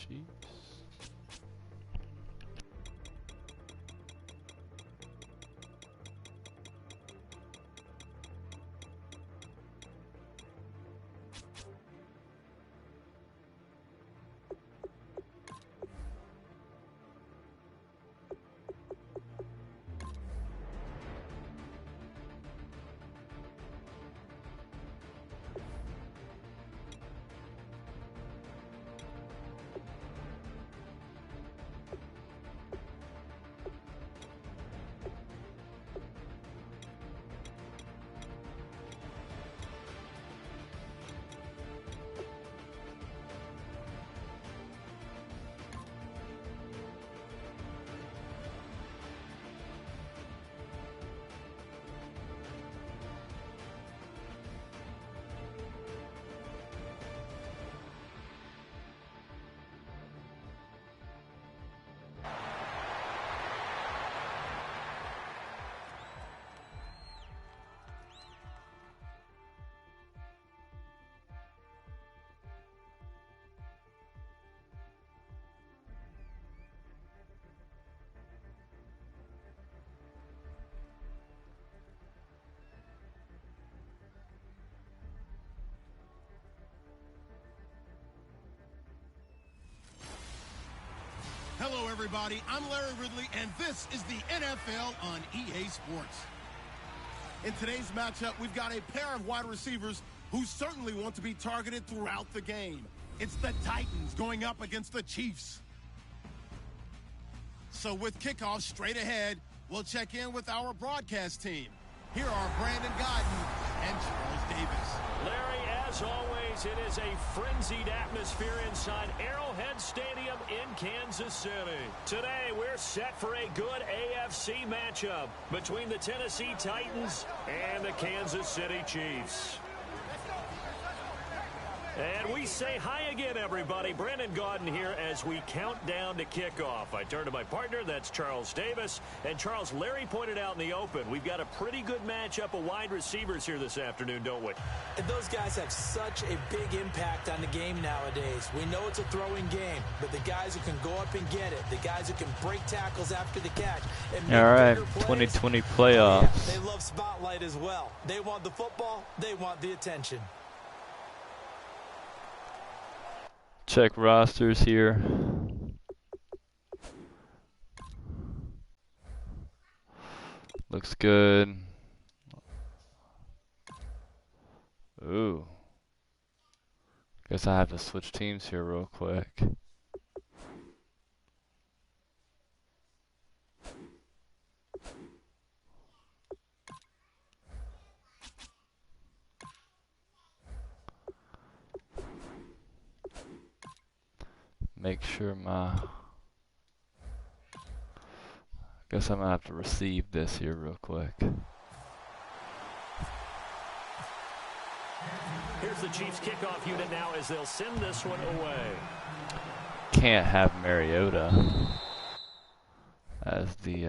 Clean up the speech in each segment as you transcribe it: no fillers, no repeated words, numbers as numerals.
Chiefs. Hello, everybody. I'm Larry Ridley, and this is the NFL on EA Sports. In today's matchup, we've got a pair of wide receivers who certainly want to be targeted throughout the game. It's the Titans going up against the Chiefs. So with kickoff straight ahead, we'll check in with our broadcast team. Here are Brandon Gaudin and Charles Davis. Larry, as always, it is a frenzied atmosphere inside Arrowhead Stadium in Kansas City. Today, we're set for a good AFC matchup between the Tennessee Titans and the Kansas City Chiefs. And we say hi again, everybody. Brandon Gaudin here as we count down to kickoff. I turn to my partner, that's Charles Davis. And Charles, Larry pointed out in the open, we've got a pretty good matchup of wide receivers here this afternoon, don't we? And those guys have such a big impact on the game nowadays. We know it's a throwing game, but the guys who can go up and get it, the guys who can break tackles after the catch. And make All right, plays, 2020 playoffs. Yeah, they love spotlight as well. They want the football, they want the attention. Check rosters here. Looks good. Ooh. Guess I have to switch teams here real quick. Make sure guess I'm gonna have to receive this here real quick. Here's the Chiefs kickoff unit now as they'll send this one away. Can't have Mariota as the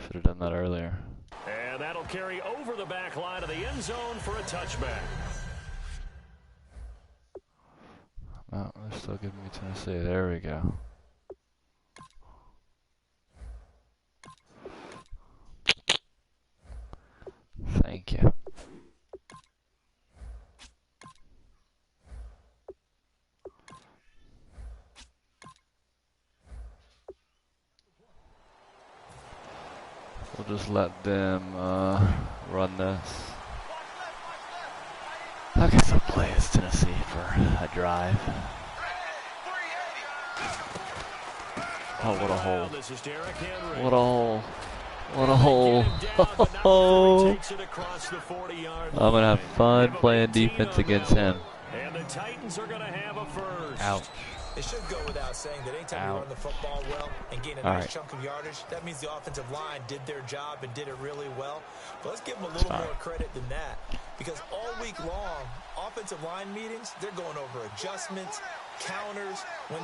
should have done that earlier. And that'll carry over the back line of the end zone for a touchback. Oh, they're still giving me Tennessee. There we go. Thank you. We'll just let them run this. I guess I'll play as Tennessee for a drive. Oh, what a hole. What a hole. What a hole. Oh. I'm going to have fun playing defense against him. And the Titans are going to have a first. Ouch. It should go without saying that anytime you run the football well and gain a nice chunk of yardage, that means the offensive line did their job and did it really well. But let's give them a little more credit than that, because all week long, offensive line meetings, they're going over adjustments, counters, when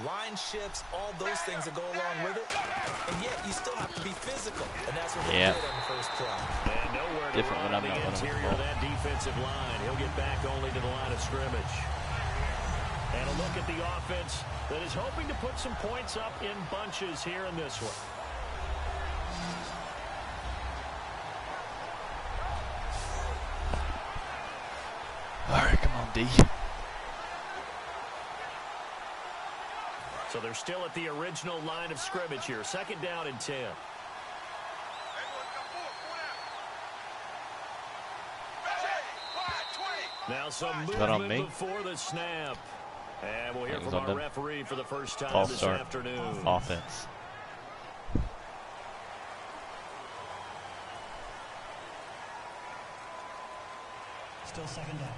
line shifts, all those things that go along with it. And yet you still have to be physical, and that's what they did on the first play. And nowhere to different when I'm not running the ball. That defensive line, he'll get back only to the line of scrimmage. And a look at the offense that is hoping to put some points up in bunches here in this one. All right, come on, D. So they're still at the original line of scrimmage here. 2nd down and 10. Now some movement before the snap. And we'll hear from our referee for the first time this afternoon. Offense. Still 2nd down.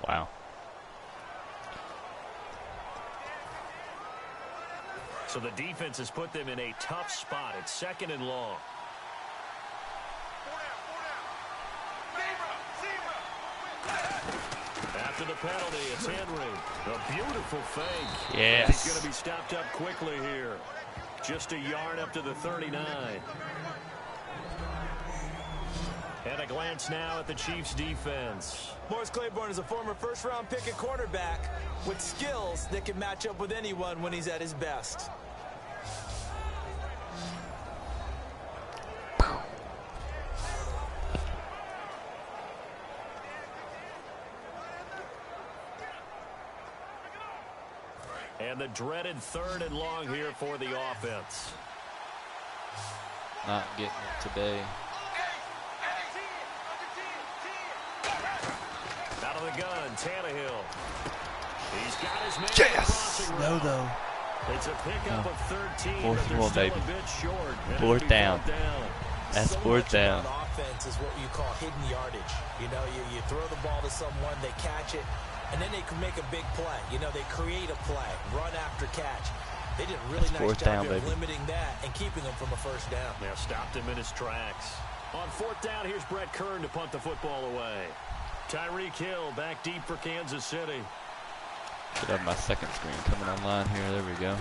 Wow. So the defense has put them in a tough spot. It's 2nd and long. After the penalty, it's Henry. A beautiful fake. Yes. He's going to be stopped up quickly here. Just a yard up to the 39. And a glance now at the Chiefs' defense. Morris Claiborne is a former first-round pick at cornerback with skills that can match up with anyone when he's at his best. And the dreaded 3rd and long here for the offense. Not getting it today. Out of the gun, Tannehill. He's got his man. Yes! No, though. It's a pickup of 13, 4th but and they're 1, still baby. a bit short. 4th down. That's so 4th down. Offense is what you call hidden yardage. You know, you throw the ball to someone, they catch it, and then they can make a big play. You know, they create a play, run after catch. They did a really nice job of limiting that and keeping them from a 1st down. Now stopped him in his tracks. On 4th down, here's Brett Kern to punt the football away. Tyreek Hill back deep for Kansas City. Should have my 2nd screen coming online here. There we go.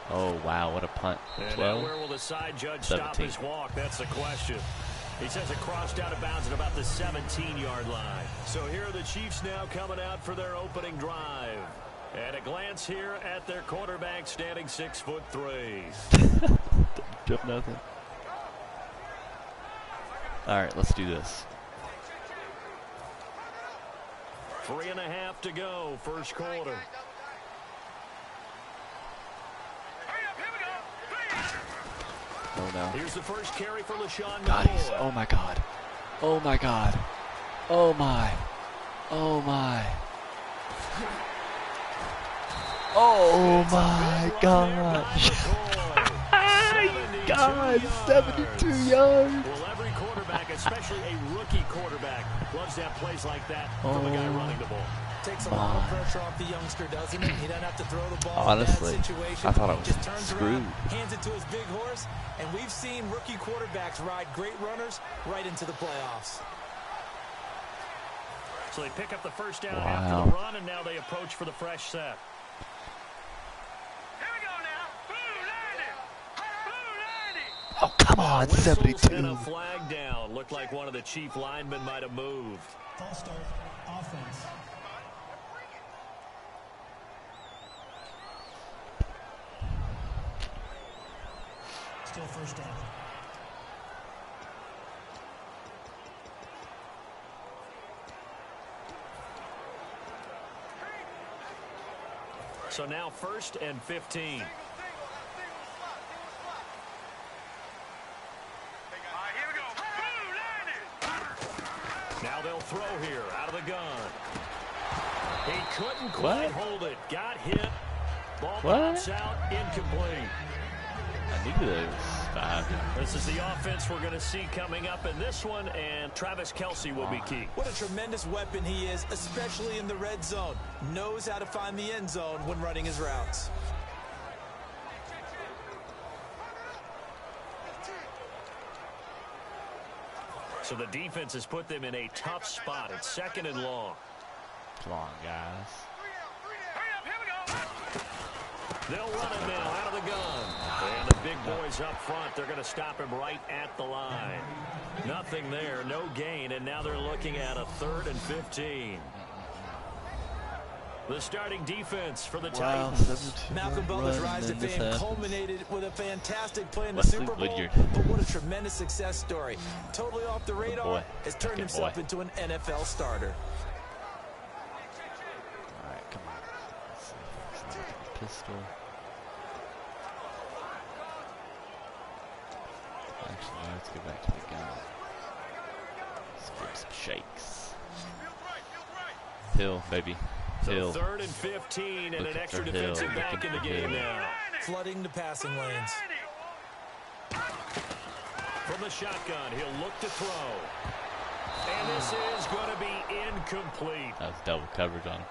Oh, wow, what a punt. 12, where will the side judge 17. stop his walk? That's the question. He says it crossed out of bounds at about the 17-yard line. So here are the Chiefs now coming out for their opening drive. And a glance here at their quarterback standing 6'3". Jump nothing. All right, let's do this. 3.5 to go, 1st quarter. Oh, no. Here's the first carry for LaShawn God, McCoy. oh, my God. Oh, my God. Oh, my. Oh, my. Oh, my gosh. God, 72 yards. Well, every quarterback, especially a rookie quarterback, loves to have plays like that from a guy running the ball. Takes a lot of pressure off the youngster, doesn't it? He doesn't have to throw the ball honestly, in that situation. I thought I was just turns screwed. around, hands it to his big horse, and we've seen rookie quarterbacks ride great runners right into the playoffs. So they pick up the 1st down after the run, and now they approach for the fresh set. Oh, come on, 72. And a flag down. Looked like one of the Chief linemen might have moved. False start, offense. Still 1st down. So now 1st and 15. Now they'll throw here out of the gun. He couldn't quite hold it. Got hit. Ball bounce out. Incomplete. I knew there was 5. This is the offense we're going to see coming up in this one, and Travis Kelce will be key. What a tremendous weapon he is, especially in the red zone. Knows how to find the end zone when running his routes. So the defense has put them in a tough spot. It's 2nd and long. Come on, guys. They'll run it now out of the gun. And the big boys up front, they're going to stop him right at the line. Nothing there, no gain, and now they're looking at a 3rd and 15. The starting defense for the Titans. Malcolm Butler's rise to fame culminated with a fantastic play in the Super Bowl, but what a tremendous success story. Totally off the radar, has turned himself into an NFL starter. All right, come on. Pistol. Actually, let's go back to the gun. Let's give some shakes. Hill, baby. So 3rd and 15 and an extra defensive back in the game now. Flooding the passing lanes. From the shotgun, he'll look to throw. And this is going to be incomplete. That was double coverage on him.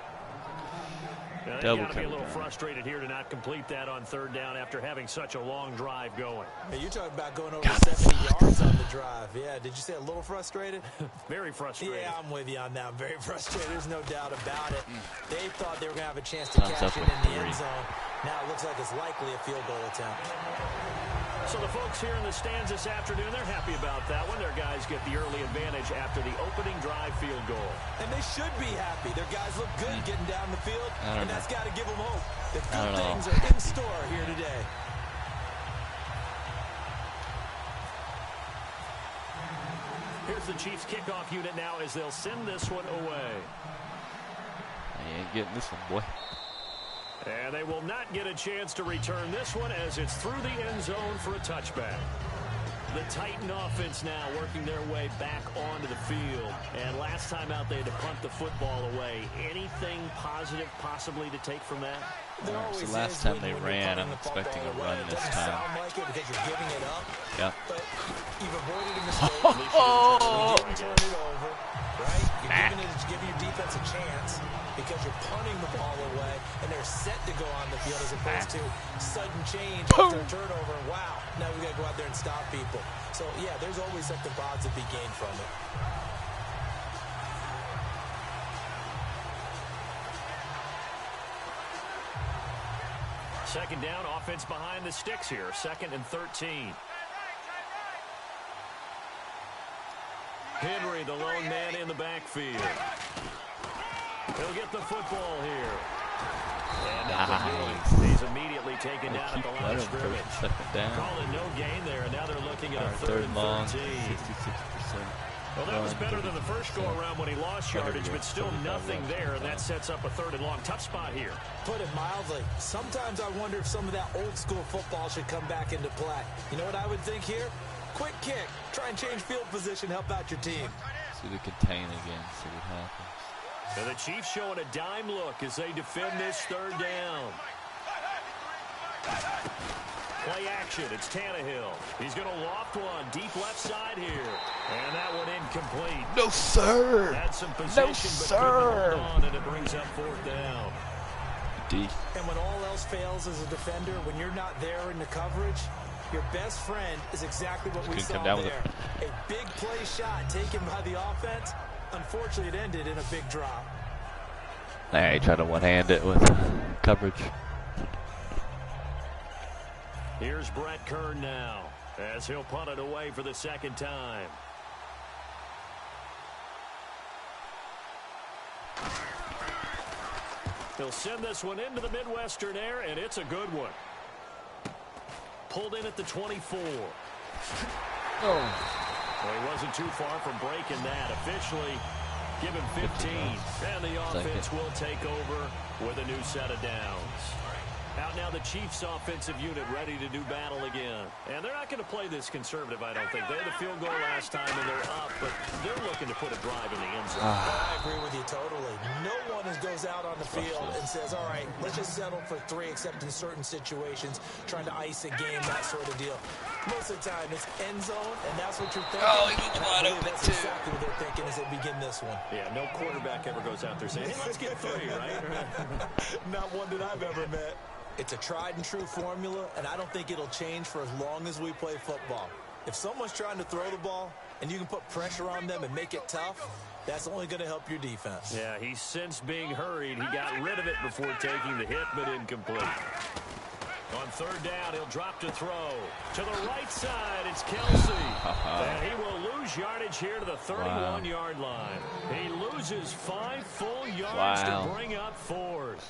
They got to be a little frustrated here to not complete that on 3rd down after having such a long drive going. Hey, you're talking about going over 70 yards on the drive. Yeah, did you say a little frustrated? Very frustrated. Yeah, I'm with you on that. I'm very frustrated. There's no doubt about it. They thought they were going to have a chance to cash it in the end zone. Now it looks like it's likely a field goal attempt. So the folks here in the stands this afternoon, they're happy about that one. Their guys get the early advantage after the opening drive field goal. And they should be happy. Their guys look good getting down the field, and that's got to give them hope that good things are in store here today. Here's the Chiefs kickoff unit now as they'll send this one away. I ain't getting this one, boy. And they will not get a chance to return this one as it's through the end zone for a touchback. The Titan offense now working their way back onto the field. And last time out, they had to punt the football away. Anything positive possibly to take from that? So last time they ran, I'm expecting a run this time. Sound like it because you're giving it up. Yep. But you've avoided a mistake. You didn't turn it over, right? You're giving your defense a chance because you're punting the ball away, and they're set to go on the field as opposed to sudden change after a turnover. Wow, now we got to go out there and stop people. So, yeah, there's always something positive to be gained from it. Second down, offense behind the sticks here. 2nd and 13. Henry, the lone man in the backfield. He'll get the football here. And he's immediately taken down at the line of scrimmage. Calling no gain there, and now they're looking at a 3rd and 13. 66%. Well, that was better than the first go-around when he lost yardage, but still nothing there, and that sets up a 3rd and long. Tough spot here. Put it mildly. Sometimes I wonder if some of that old-school football should come back into play. You know what I would think here? Quick kick. Try and change field position, help out your team. See the contain again, see what happens. And the Chiefs showing a dime look as they defend this 3rd down. Play action, it's Tannehill. He's going to loft one deep left side here. And that one incomplete. No, sir. Had some possession, but couldn't hold on, and it brings up 4th down. And when all else fails as a defender, when you're not there in the coverage, your best friend is exactly what we saw there. A big play shot taken by the offense. Unfortunately, it ended in a big drop. There, he tried to one-hand it with coverage. Here's Brett Kern now as he'll punt it away for the 2nd time. He'll send this one into the Midwestern air, and it's a good one. Pulled in at the 24. Well, he wasn't too far from breaking that. Officially given 15. And the offense will take over with a new set of downs. Out now the Chiefs offensive unit ready to do battle again. And they're not going to play this conservative, I don't think. They had the field goal last time and they're up, but they're looking to put a drive in the end zone. I agree with you totally. No one goes out on the field and says, all right, let's just settle for 3 except in certain situations, trying to ice a game, that sort of deal. Most of the time it's end zone, and that's what you're thinking. Oh, he was wide open that's too. Exactly what they're thinking as they begin this one. Yeah, no quarterback ever goes out there saying, hey, let's get 3, right? Not one that I've ever met. It's a tried and true formula, and I don't think it'll change for as long as we play football. If someone's trying to throw the ball and you can put pressure on them and make it tough, that's only going to help your defense. Yeah, he's since being hurried. He got rid of it before taking the hit, but incomplete. On third down, he'll drop to throw. To the right side, it's Kelsey. And he will lose yardage here to the 31-yard line. He loses 5 full yards to bring up fourth.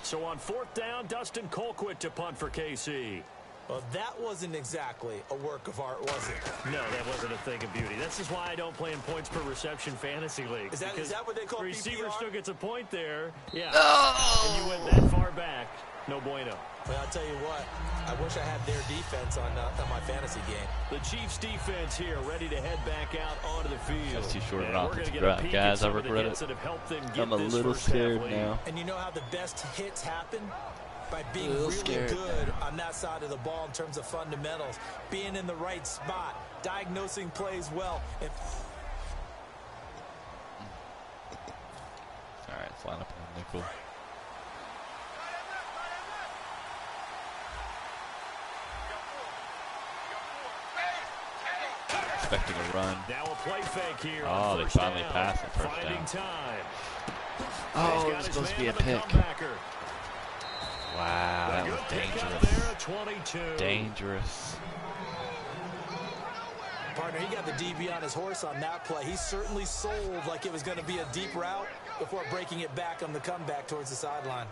So on fourth down, Dustin Colquitt to punt for KC. Well, that wasn't exactly a work of art, was it? No, that wasn't a thing of beauty. This is why I don't play in points per reception fantasy leagues. Is that what they call receiver PPR? still gets a point there. Yeah. And you went that far back. No bueno. Well, I'll tell you what. I wish I had their defense on my fantasy game. The Chiefs defense here ready to head back out onto the field. That's too short of an And offensive we're gonna drive. get a peek Guys, at I some of the regret hits it. that have helped them get I'm a this little first half scared lead. now. And you know how the best hits happen? By being really good on that side of the ball in terms of fundamentals, being in the right spot, diagnosing plays well. All right, let's line up on nickel. Expecting a run. Now a play fake here. Oh, they finally passed it first Finding down. time. Oh, it was supposed to be a pick. Wow, that was dangerous. Dangerous. Partner, he got the DB on his horse on that play. He certainly sold like it was going to be a deep route before breaking it back on the comeback towards the sideline.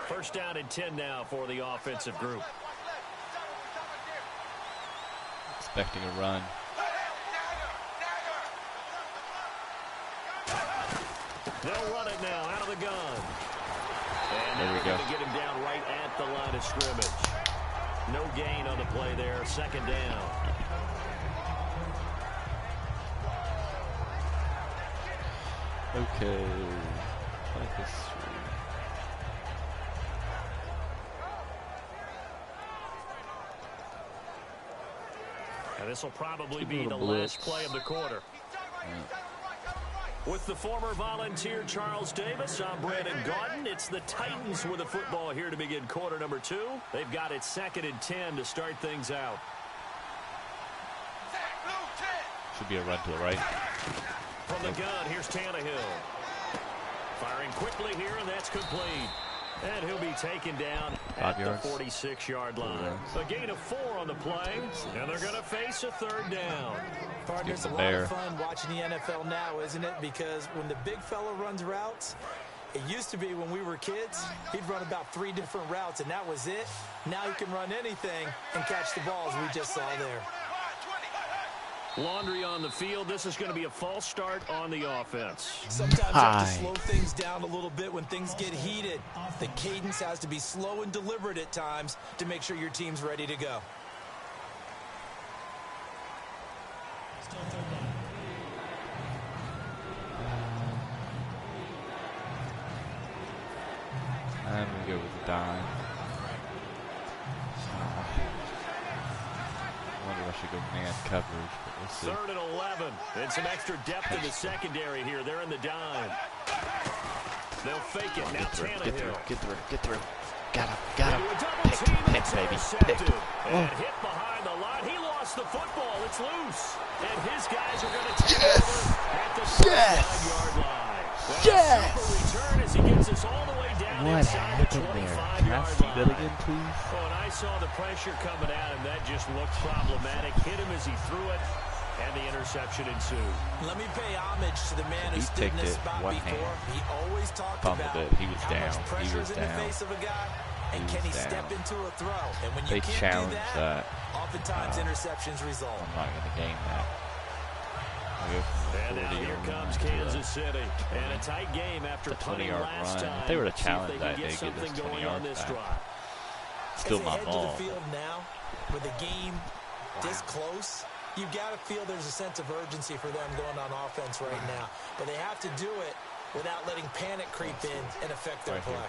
First down and 10 now for the offensive group. Expecting a run. They'll run it now out of the gun. And there we go. To get him down right at the line of scrimmage. No gain on the play there. Second down. Okay. Like this. And this will probably be the last play of the quarter. With the former Volunteer Charles Davis, I'm Brandon Gaudin. It's the Titans with the football here to begin quarter number 2. They've got it 2nd and 10 to start things out. Should be a run to the right. From the gun, here's Tannehill. Firing quickly here, and that's complete. And he'll be taken down at the 46-yard line. A gain of 4 on the play, and they're going to face a third down. Partner, it's a lot of fun watching the NFL now, isn't it? Because when the big fella runs routes, it used to be when we were kids, he'd run about 3 different routes, and that was it. Now he can run anything and catch the balls we just saw there. Laundry on the field. This is going to be a false start on the offense. Sometimes you have to slow things down a little bit when things get heated. The cadence has to be slow and deliberate at times to make sure your team's ready to go. Still third down. I'm going to go with the dime. I wonder if I should go man coverage, but we'll see. 3rd and 11. And some extra depth in the secondary here. They're in the dime. They'll fake it. Now Tannehill. Get through. Got him. Pick, baby. Pick. And hit behind the line. He lost the football. It's loose. And his guys are going to take over at the 9-yard line. Super return as he gets us all the way down inside the 25-yard line. Again, please? Oh, and I saw the pressure coming at him. That just looked problematic. Hit him as he threw it, and the interception ensued. Let me pay homage to the man who stood in this spot before. He always talked about He was how down. much pressure is in the face of a guy, and can he step into a throw? And when you can't do that, oftentimes interceptions result. I'm not going to game that. And now here comes Kansas City. And a tight game after punting last time. If they were to challenge that, they'd get this 20 yards back. Still my ball. To the field now, with the game this close, you've got to feel there's a sense of urgency for them going on offense right now. But they have to do it without letting panic creep in and affect their play.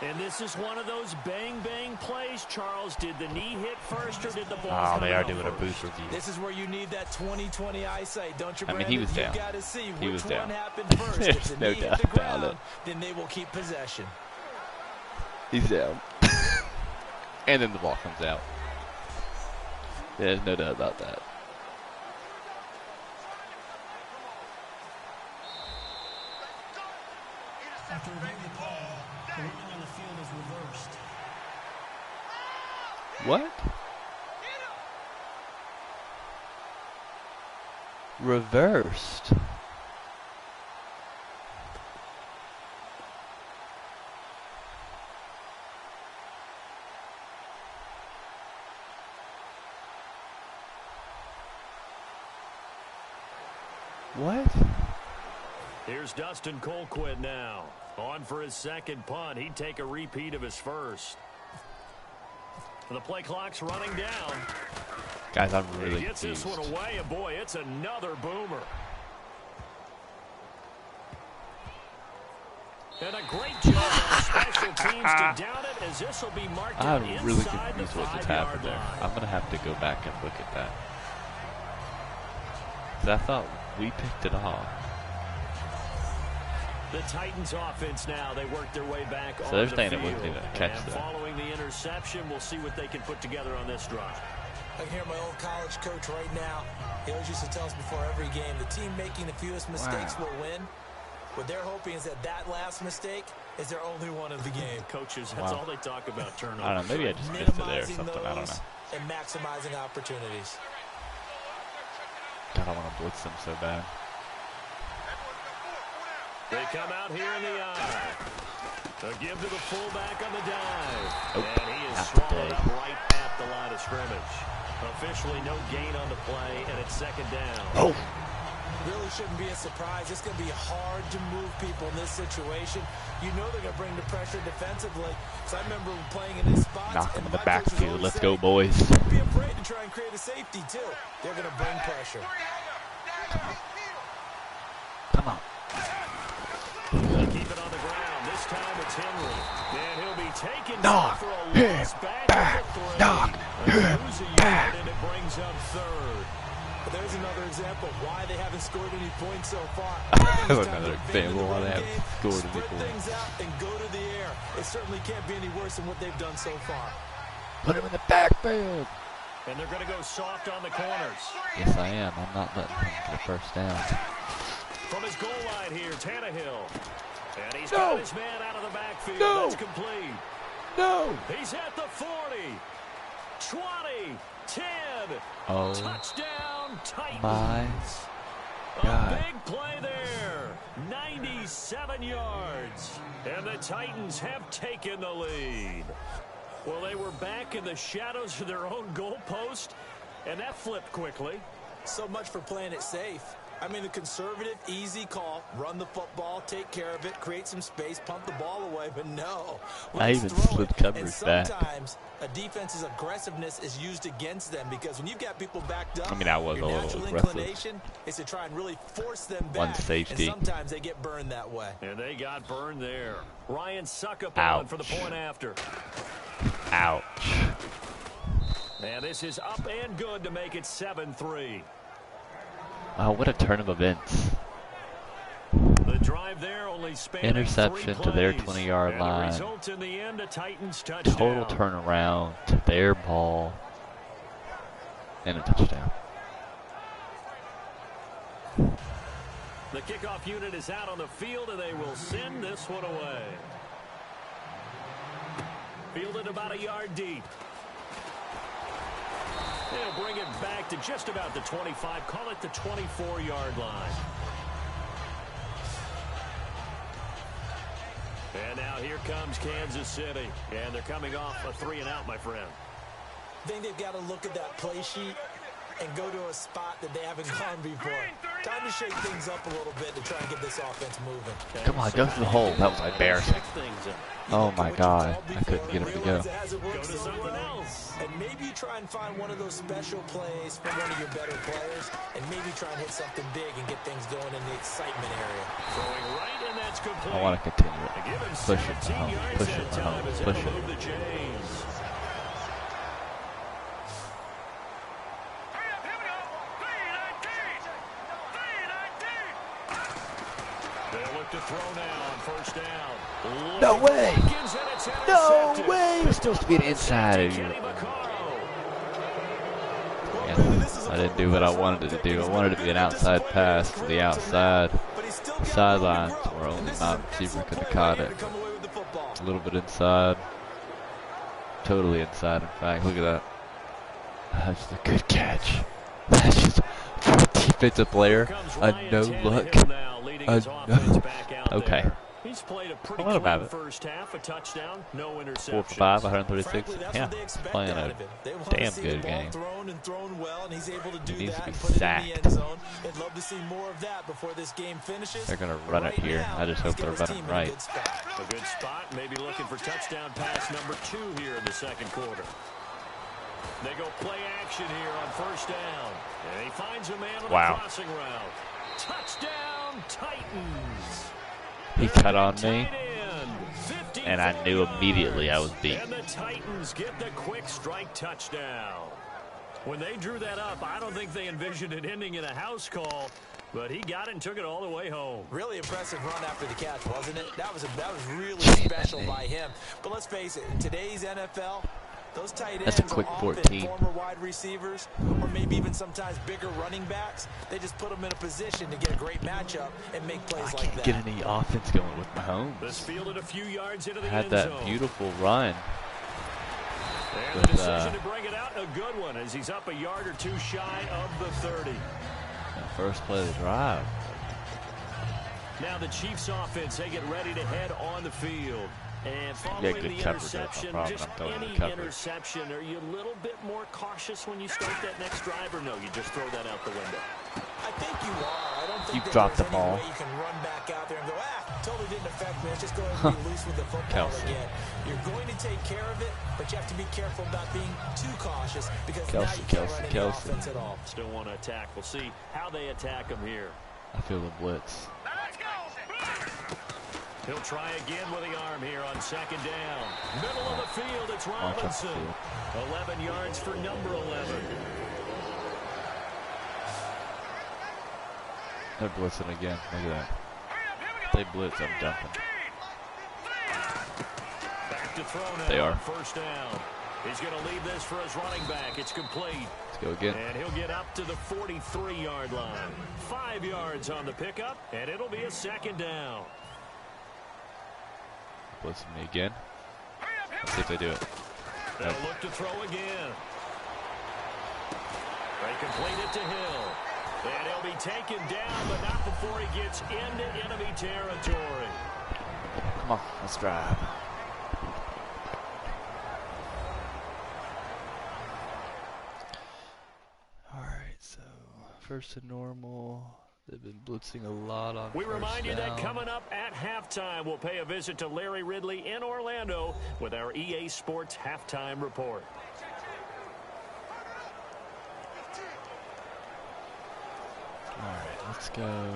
And this is one of those bang-bang plays, Charles. Did the knee hit first or did the ball Oh, come they are out doing a first? boost review. This is where you need that 20/20 eyesight, don't you, I Brandon? mean, he was down. You got to see He which was one down. happened first. If There's the no knee hit doubt the about ground, it. then they will keep possession. He's down. And then the ball comes out. There's no doubt about that. After reviewing the call, the ruling on the field is reversed. What? Reversed. What? Here's Dustin Colquitt now. On for his second punt. He'd take a repeat of his first. The play clock's running down. Guys, I'm really He gets confused. this one away, and boy, it's another boomer. And a great job on special teams to down it, as this will be marked out I'm really inside the confused what just 5-yard happened there. line. I'm going to have to go back and look at that. 'Cause I thought we picked it off. The Titans offense now, they work their way back on they're the saying it field. wasn't even a catch And there. following the interception, we'll see what they can put together on this drive. I can hear my old college coach right now. He always used to tell us before every game, the team making the fewest mistakes will win. What they're hoping is that last mistake is their only one of the game. Coaches, that's all they talk about, turnovers. I don't know, maybe I just missed it there or Minimizing something. I don't those know. and maximizing opportunities. God, I want to blitz them so bad. They come out here in the eye. A give to the fullback on the dive. Nope, And he is not swallowed today. up right at the line of scrimmage. Officially no gain on the play, and it's second down. Oh! Really shouldn't be a surprise. It's going to be hard to move people in this situation. You know they're going to bring the pressure defensively. So I remember playing in this spot. Knock him in the backfield. Let's go, boys. Don't be afraid to try and create a safety, too. They're going to bring pressure. Come on. They'll keep it on the ground. This time it's Henry. And he'll be taken Knock down for a him loss back back. at the 3. Knock Lose a yard, and it brings up third. But there's another example of why they haven't scored any points so far. That's another example why they haven't scored any Spread points. things out and go to the air. It certainly can't be any worse than what they've done so far. Put him in the backfield. And they're going to go soft on the corners. Yes, I am. I'm not letting him get a first down. From his goal line here, Tannehill. And he's No. got his man out of the backfield. No. That's complete. No. He's at the 40. 20. 10. Oh, Touchdown, Titans. my A God. big play there. 97 yards. And the Titans have taken the lead. Well, they were back in the shadows of their own goalpost, and that flipped quickly. So much for playing it safe. I mean, a conservative, easy call. Run the football, take care of it, create some space, punt the ball away. But no. I let's even throw slid it. coverage And back. sometimes a defense's aggressiveness is used against them because when you've got people backed up, I mean, that was your a little natural aggressive. inclination is to try and really force them One back. safety. And sometimes they get burned that way. And they got burned there. Ryan Suckup Ouch. on for the point after. Ouch. And this is up and good to make it 7-3. Oh, what a turn of events. The drive there only spanning Interception 3 to their plays. 20-yard And line. the result in the end, a Titans touchdown. Total turnaround to their ball. And a touchdown. The kickoff unit is out on the field, and they will send this one away. Fielded about a yard deep. They'll bring it back to just about the 25. Call it the 24-yard line. And now here comes Kansas City. And they're coming off a 3-and-out, my friend. I think they've got to look at that play sheet and go to a spot that they haven't gone before. Time to shake things up a little bit to try and get this offense moving. Come on, go to the hole. That was embarrassing. Check things up. Oh my God, I couldn't get him to go. Go to someone else. And maybe try and find one of those special plays from one of your better players, and maybe try and hit something big and get things going in the excitement area. Throwing right, and that's complete. I want to continue it. Give him Push it, 17 Mahomes. yards Push that it, time Mahomes. as Push they it. move the chains. They'll look to throw now on first down. No way! Watkins, and it's No intercepted. way! It was supposed to be an inside. Kenny Vaccaro. Yeah, I didn't do what I wanted it to do. I wanted it to be an outside pass to the outside. The sidelines where only my receiver could have caught it. A little bit inside. Totally inside, in fact. Look at that. That's just a good catch. That's just for a defensive player. A no look. Okay. He's played a pretty What about clean it? first half, a touchdown, no 4 interceptions. for 5, 136. Frankly, that's Yeah, what they expect playing out a of him. They want damn to see the good ball game. thrown well, and he's able to do He needs to that be and put it in the sacked. end zone. They'd love to see more of that before this game finishes. They're gonna run it here. I just hope they're running right. A good spot, maybe looking for touchdown pass number 2 here in the second quarter. They go play action here on first down. And he finds a man on the crossing route. Touchdown, Titans. He cut on me, and I knew immediately I was beat. And the Titans get the quick strike touchdown. When they drew that up, I don't think they envisioned it ending in a house call, but he got it and took it all the way home. Really impressive run after the catch, wasn't it? That was really special by him. But let's face it, in today's NFL, those tight ends That's a quick are 14. often former wide receivers, or maybe even sometimes bigger running backs. They just put them in a position to get a great matchup and make plays I like can't that. get any offense going with This Mahomes. fielded a few yards into the Had end that zone. beautiful run. And with, the decision to bring it out, a good one, as he's up a yard or 2 shy of the 30. That first play of the drive. Now the Chiefs offense, they get ready to head on the field. And following good the coverage, that's no interception, problem. just I'm throwing the any coverage. interception, are you a little bit more cautious when you start that next drive, or no, you just throw that out the window? I think you are. I don't think You dropped there's the ball. any way you can run back out there and go, totally didn't affect me. Let's just go ahead and be loose with the football Kelsey. again. You're going to take care of it, but you have to be careful about being too cautious because now Kelsey, you can't Kelsey, run any Kelsey. offense at all. Still want to attack. We'll see how they attack him here. I feel the blitz. He'll try again with the arm here on second down. Middle of the field, it's Watch up the Robinson. field. 11 yards for number 11. They're blitzing again. Look at that. They blitz, I'm jumping. Back to throw now. They are. On first down. He's going to leave this for his running back. It's complete. Let's go again. And he'll get up to the 43-yard line. 5 yards on the pickup, and it'll be a second down. Blitzing me again. Let's see if they do it. They'll look to throw again. They complete it to Hill. And he'll be taken down, but not before he gets into enemy territory. Come on, let's drive. All right, so first and normal. They've been blitzing a lot on We first remind you that down. coming up at halftime, we'll pay a visit to Larry Ridley in Orlando with our EA Sports halftime report. All right, let's go.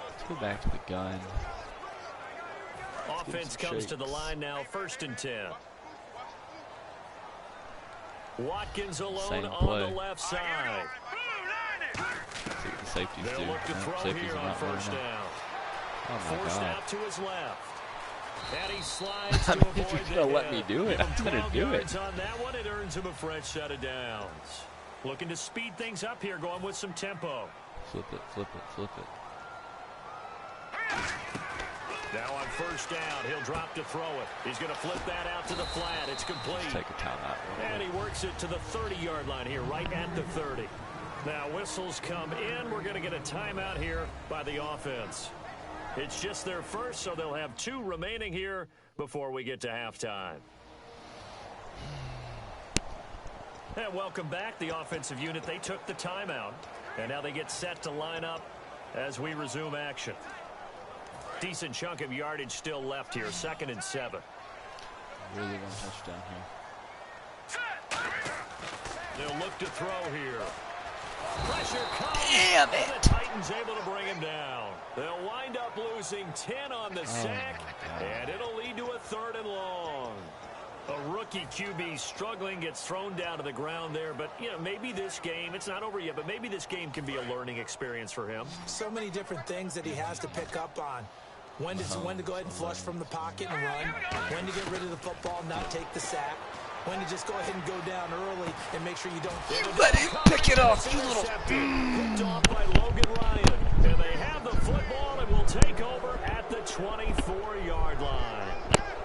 Let's go back to the gun. Offense some comes to the shakes. line now, 1st and 10. Watkins alone Same on play. the left side. See what the safeties They'll do. look to No, throw safeties here are on not running first out. down. Oh my Forced God. out to his left. And he slides I to mean, avoid if the you're gonna let hit. me do it, Give him I'm gonna 12 do it. yards on that one. It earns him a fresh set of downs. Looking to speed things up here, going with some tempo. Flip it, flip it, flip it. Now on first down, he'll drop to throw it. He's going to flip that out to the flat. It's complete. Let's take a timeout. And he works it to the 30-yard line here, right at the 30. Now whistles come in. We're going to get a timeout here by the offense. It's just their first, so they'll have 2 remaining here before we get to halftime. And welcome back. The offensive unit, they took the timeout. And now they get set to line up as we resume action. Decent chunk of yardage still left here. 2nd and 7. Really want a touchdown here. They'll look to throw here. Pressure comes. Damn it! And the Titans able to bring him down. They'll wind up losing 10 on the sack, and it'll lead to a 3rd and long. A rookie QB struggling, gets thrown down to the ground there, but you know, maybe this game, it's not over yet, but maybe this game can be a learning experience for him. So many different things that he has to pick up on. When to go ahead and flush from the pocket and run, when to get rid of the football, not take the sack, when to just go ahead and go down early and make sure you don't. You let him pick it up, you little. Picked off by Logan Ryan, and they have the football and will take over at the 24-yard line.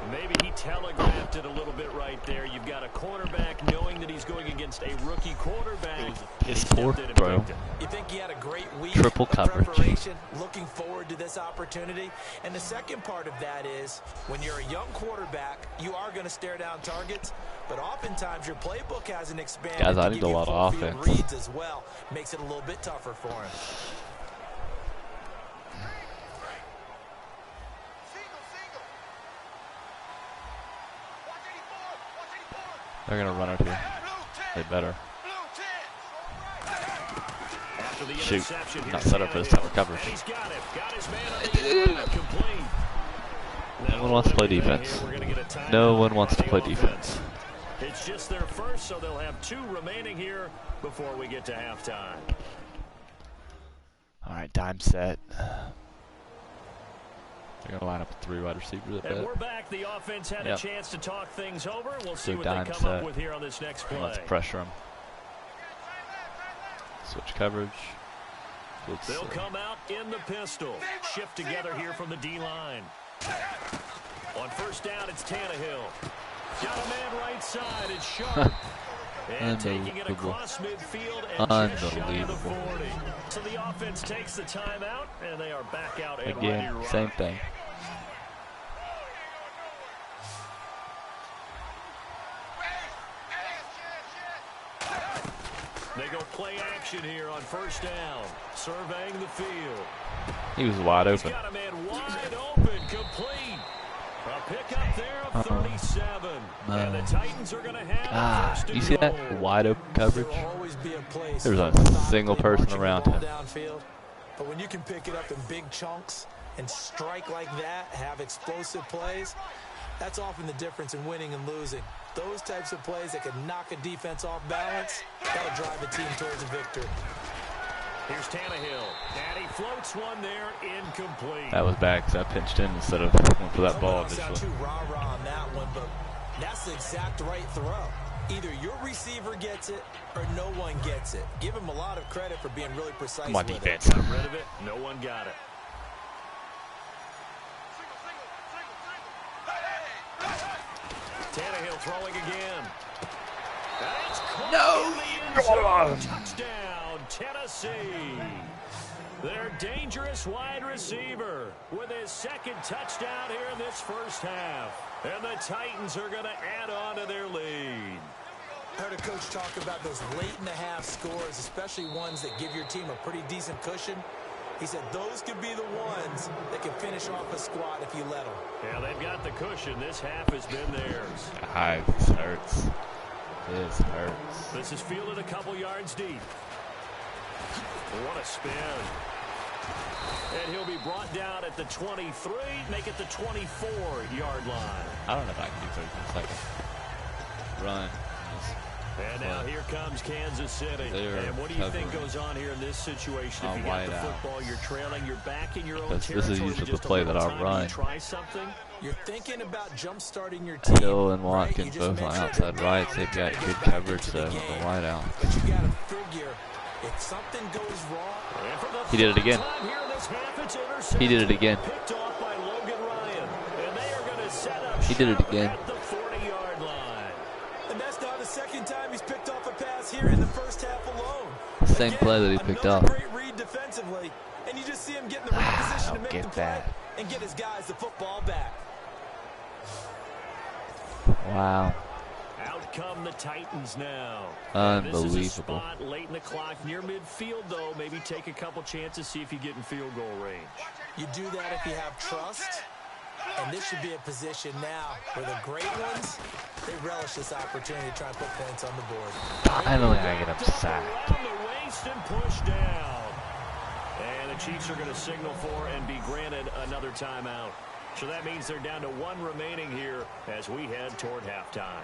Maybe he telegraphed it a little bit right there. You've got a cornerback knowing that he's going against a rookie quarterback. His fourth throw. You think he had a great week? Triple coverage. Looking forward to this opportunity. And the second part of that is, when you're a young quarterback, you are going to stare down targets. But oftentimes your playbook hasn't expanded. Guys, I need a lot of offense. Reads as well. Makes it a little bit tougher for him. They're going to run it here. They better. Shoot. Not set up for this type of coverage. No one wants to play defense. No one wants to play defense. It's just their first, so they'll have 2 remaining here before we get to halftime. All right, dime set. They're going to line up with 3 wide receivers. And we're back. The offense had a chance to talk things over. We'll see what dime they come set. up with here on this next play. Let's pressure them. Switch coverage. They'll come out in the pistol. Shift together here from the D-line. On first down, it's Tannehill. Got a man right side. It's Sharp. And taking it across midfield and just shy of the 40. So the offense takes the timeout, and they are back out and ready to run. Same thing. They go play action here on first down, surveying the field. He was wide open. He's got a man wide open, complete. A pickup there of 37. And the Titans are going to have first and you see goal. that wide open coverage? There's a single person around him. But when you can pick it up in big chunks and strike like that, have explosive plays, that's often the difference in winning and losing. Those types of plays that can knock a defense off balance, that'll drive a team towards a victory. Here's Tannehill, and he floats one there, incomplete. That was bad because I pinched in instead of going for that ball. Don't sound too rah-rah on that one, but that's the exact right throw. Either your receiver gets it or no one gets it. Give him a lot of credit for being really precise. Come on, with defense. it. Got rid of it. No one got it. Tannehill throwing again. That's caught. Touchdown, Tennessee. Their dangerous wide receiver with his 2nd touchdown here in this first half. And the Titans are going to add on to their lead. I heard a coach talk about those late-in-the-half scores, especially ones that give your team a pretty decent cushion. He said those could be the ones that can finish off a squad if you let them. Yeah, they've got the cushion. This half has been theirs. This hurts. This hurts. This is fielded a couple yards deep. What a spin. And he'll be brought down at the 23, make it the 24-yard line. I don't know if I can do 30 in a second. Run. And now here comes Kansas City. And what do you think goes on here in this situation? If you got the football, you're trailing, you're back in your own territory. This is usually the play that I'll run. Try something. You're thinking about jump-starting your team. Hill and Watkins both on outside rights. They've got good coverage though on the wide out. But you got to figure if something goes wrong. He did it again. He did it again. Picked off by Logan Ryan. And they are going to set up he did it again. At the 40-yard line. And that's now the 2nd time he's picked off a pass here in the first half alone. Same play that he picked off. Great read defensively, and you just see him get in the right position to make the play and get his guys the football back. Wow. Out come the Titans now. Unbelievable. This is a spot late in the clock near midfield, though. Maybe take a couple chances, see if you get in field goal range. You do that if you have trust. And this should be a position now where the great ones, they relish this opportunity to try and put points on the board. I don't think I get upset. Around the waist and push down. And the Chiefs are going to signal for and be granted another timeout. So that means they're down to one remaining here as we head toward halftime.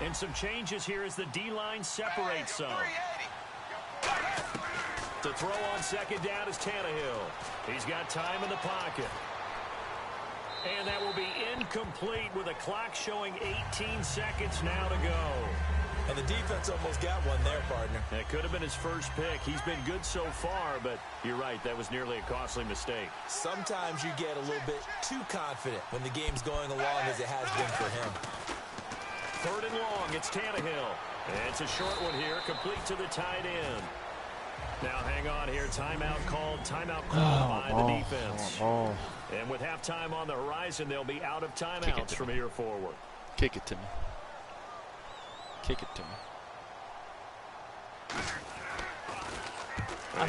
And some changes here as the D-line separates some. To throw on second down is Tannehill. He's got time in the pocket. And that will be incomplete with a clock showing 18 seconds now to go. And the defense almost got one there, partner. That could have been his first pick. He's been good so far, but you're right, that was nearly a costly mistake. Sometimes you get a little bit too confident when the game's going along as it has been for him. Third and long, it's Tannehill. And it's a short one here, complete to the tight end. Now hang on here, timeout called by the defense. And with halftime on the horizon, they'll be out of timeouts from here forward. Kick it to me. Kick it to me.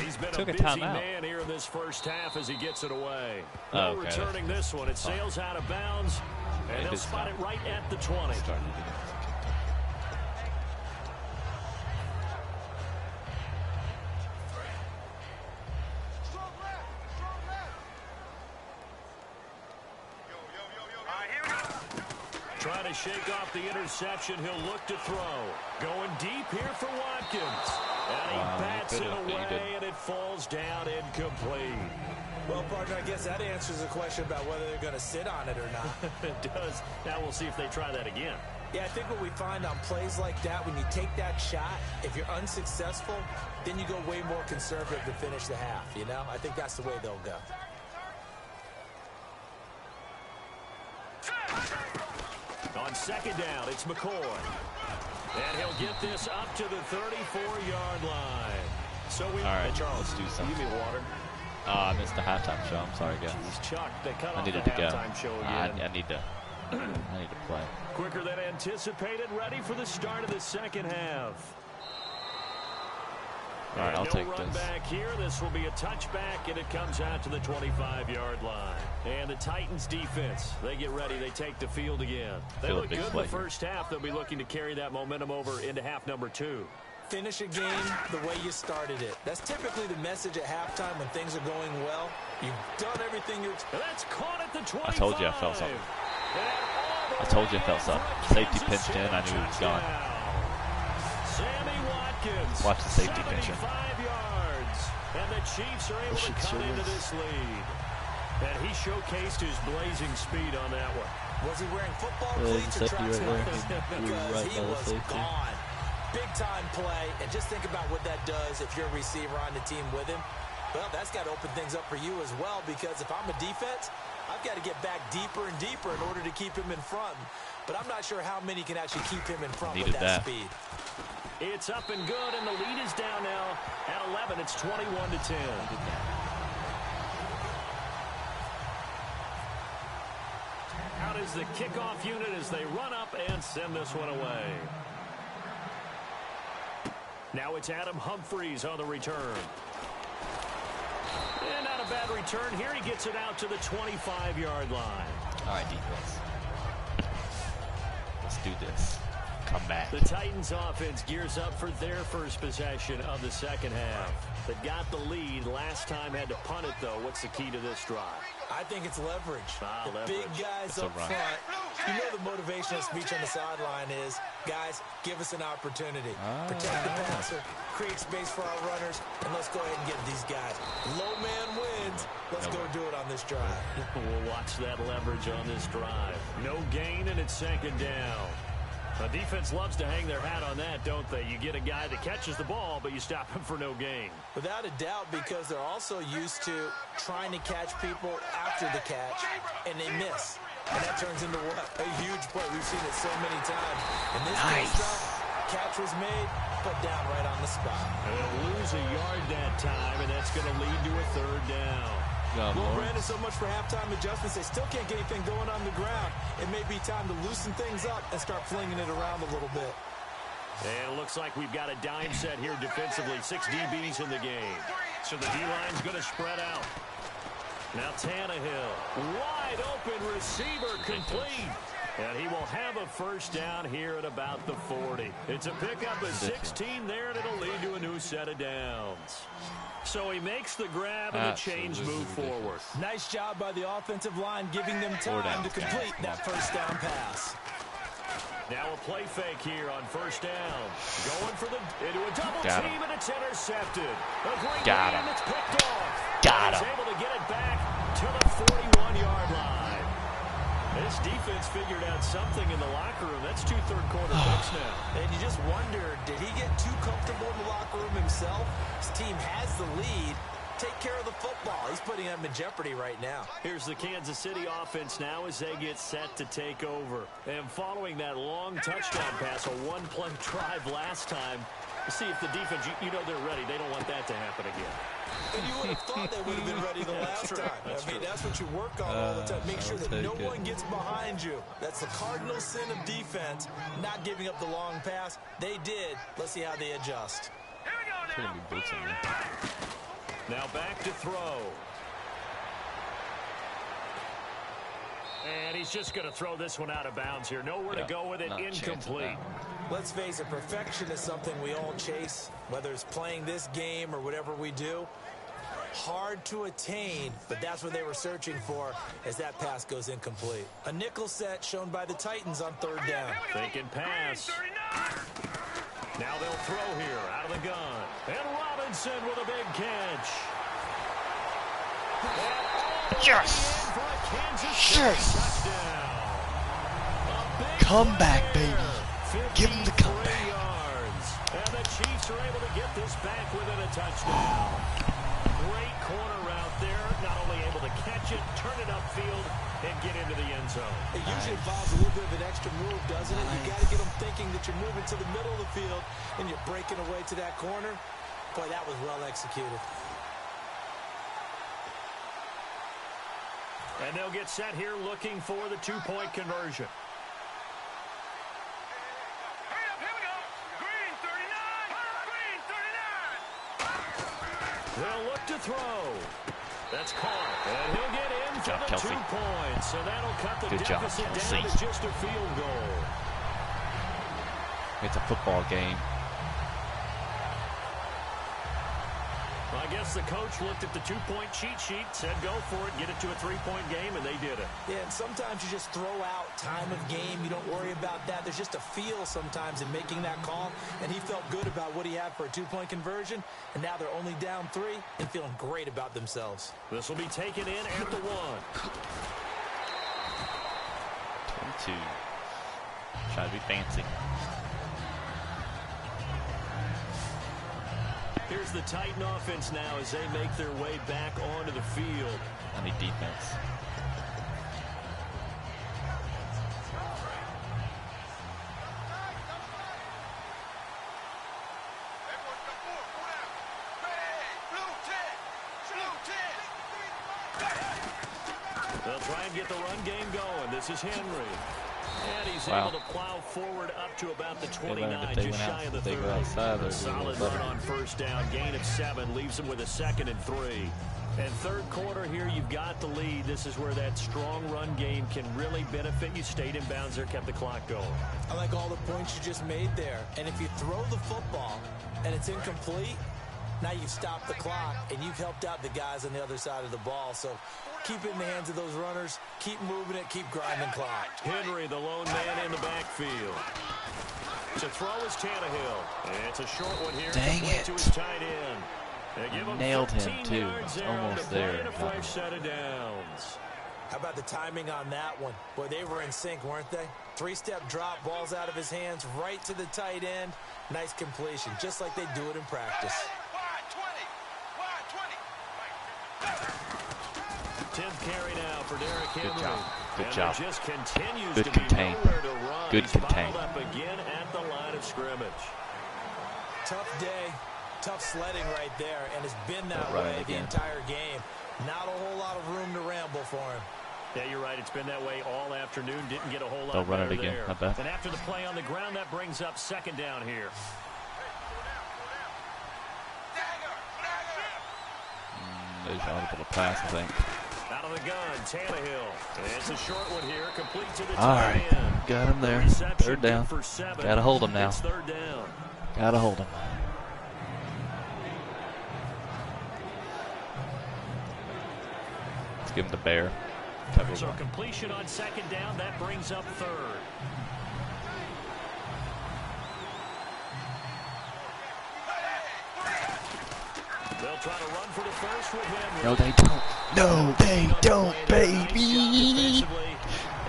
He's been a busy man here in this first half as he gets it away. Returning this one. It sails out of bounds, and they'll spot it right at the 20. Trying to shake off the interception. He'll look to throw. Going deep here for Watkins. And he bats it away, and it falls down incomplete. Well, partner, I guess that answers the question about whether they're going to sit on it or not. It does. Now we'll see if they try that again. Yeah, I think what we find on plays like that, when you take that shot, if you're unsuccessful, then you go way more conservative to finish the half, you know? I think that's the way they'll go. On second down, it's McCoy. And he'll get this up to the 34-yard line. So we... All right, Charles, let's do something. Give me water. I missed the halftime show. I'm sorry, guys. Jeez, Chuck, they cut I off needed the to go. halftime show again. I need to play. Quicker than anticipated, ready for the start of the second half. All right, I'll take run this. Back here. This will be a touchback, and it comes out to the 25-yard line. And the Titans defense, they get ready. They take the field again. They look good in the first half. They'll be looking to carry that momentum over into half number 2. Finish a game the way you started it. That's typically the message at halftime when things are going well. You've done everything you're... That's caught at the 25. I told you I felt something. I told you I felt something. Safety pinched in. I knew he was gone. Sammy Watkins. Watch the safety pinch in. 75 yards. And the Chiefs are able to cut into this lead. And he showcased his blazing speed on that one. Was he wearing football cleats or track slippers? Because he was gone. Big-time play, and just think about what that does if you're a receiver on the team with him. Well, that's got to open things up for you as well, because if I'm a defense, I've got to get back deeper and deeper in order to keep him in front. But I'm not sure how many can actually keep him in front with that speed. It's up and good, and the lead is down now at 11. It's 21-10. Out is the kickoff unit as they run up and send this one away. Now it's Adam Humphries on the return. And not a bad return here. He gets it out to the 25-yard line. All right, defense. Let's do this. Come back. The Titans offense gears up for their first possession of the second half. They got the lead. Last time had to punt it, though. What's the key to this drive? I think it's leverage. The leverage. Big guys up front. You know the motivational speech on the sideline is, guys, give us an opportunity. Protect the passer, create space for our runners, and let's go ahead and get these guys. Low man wins. Let's go do it on this drive. We'll watch that leverage on this drive. No gain, and it's second down. The defense loves to hang their hat on that, don't they? You get a guy that catches the ball, but you stop him for no gain. Without a doubt, because they're also used to trying to catch people after the catch, and they miss. And that turns into what? A huge play. We've seen it so many times. In this case, though, catch was made, put down right on the spot. They'll lose a yard that time, and that's going to lead to a third down. Well, Brandon, so much for halftime adjustments. They still can't get anything going on the ground. It may be time to loosen things up and start flinging it around a little bit. And it looks like we've got a dime set here defensively. 6 DBs in the game. So the D-line's going to spread out. Now Tannehill, wide open receiver, complete. And he will have a first down here at about the 40. It's a pickup of 16 there, and it'll lead to a new set of downs. So he makes the grab and the chains move forward. Nice job by the offensive line, giving them time to complete that first down pass. Now a play fake here on first down. Going for into a double team, and it's intercepted. A great game, it's picked off. He's able to get it back to the 41-yard line. This defense figured out something in the locker room. That's 2 third-quarter picks now. And you just wonder, did he get too comfortable in the locker room himself? His team has the lead. Take care of the football. He's putting them in jeopardy right now. Here's the Kansas City offense now as they get set to take over. And following that long touchdown pass, a one-play drive last time, see if the defense, you know they're ready. They don't want that to happen again. And you would have thought they would have been ready the last time. I mean, that's what you work on all the time. Make sure that no one gets behind you. That's the cardinal sin of defense, not giving up the long pass. They did. Let's see how they adjust. Here we go. Now back to throw. And he's just going to throw this one out of bounds here. Nowhere to go with it. Incomplete. Let's face it, perfection is something we all chase, whether it's playing this game or whatever we do. Hard to attain, but that's what they were searching for as that pass goes incomplete. A nickel set shown by the Titans on third down. Faking pass. Now they'll throw here out of the gun. And Robinson with a big catch. Yes! Yes! Come back, baby. Give him the comeback. And the Chiefs are able to get this back within a touchdown. Great corner route there. Not only able to catch it, turn it upfield, and get into the end zone. It usually involves a little bit of an extra move, doesn't it? You got to get them thinking that you're moving to the middle of the field and you're breaking away to that corner. Boy, that was well executed. And they'll get set here looking for the two-point conversion. They'll look to throw. That's caught. And he'll get in for the 2 points. So that'll cut the deficit down to just a field goal. It's a football game. Well, I guess the coach looked at the two-point cheat sheet, said go for it, get it to a three-point game, and they did it. Yeah, and sometimes you just throw out time of game. You don't worry about that. There's just a feel sometimes in making that call, and he felt good about what he had for a two-point conversion, and now they're only down 3 and feeling great about themselves. This will be taken in at the 1. 22. Try to be fancy. Here's the Titan offense now as they make their way back onto the field. I need defense. They'll try and get the run game going. This is Henry. And he's able to plow forward up to about the 29, just shy of the 30. Solid run on first down. Gain of 7 leaves him with a 2nd and 3. And third quarter here, you've got the lead. This is where that strong run game can really benefit you. Stayed in bounds there, kept the clock going. I like all the points you just made there. And if you throw the football and it's incomplete, now you've stopped the clock and you've helped out the guys on the other side of the ball. So keep it in the hands of those runners. Keep moving it. Keep grinding clock. Henry, the lone man in the backfield. To throw is Tannehill. And it's a short one here. Dang it. To his tight end. Nailed him, too. Almost there. A fresh set of downs. How about the timing on that one? Boy, they were in sync, weren't they? 3-step drop, balls out of his hands, right to the tight end. Nice completion, just like they do it in practice. 10th carry now for Derrick Henry. Good job. Good job. Just continues Good to contain. be nowhere to run. Good He's contain. up again at the line of scrimmage. Tough day. tough sledding right there, and it's been that way the entire game. Not a whole lot of room to ramble for him. Yeah, you're right. It's been that way all afternoon. Didn't get a whole lot They'll run it again. there. I bet. And after the play on the ground, that brings up second down here. They're able to pass, I think. Out of the gun, Tannehill. It's a short one here, complete to the All tight right, end. got him there. Third down. For 7. Gotta hold him now. It's third down. Gotta hold him. Let's give him the bear. So completion on second down, that brings up third. They'll try to run for the first with him. No, they don't. No, they don't, baby.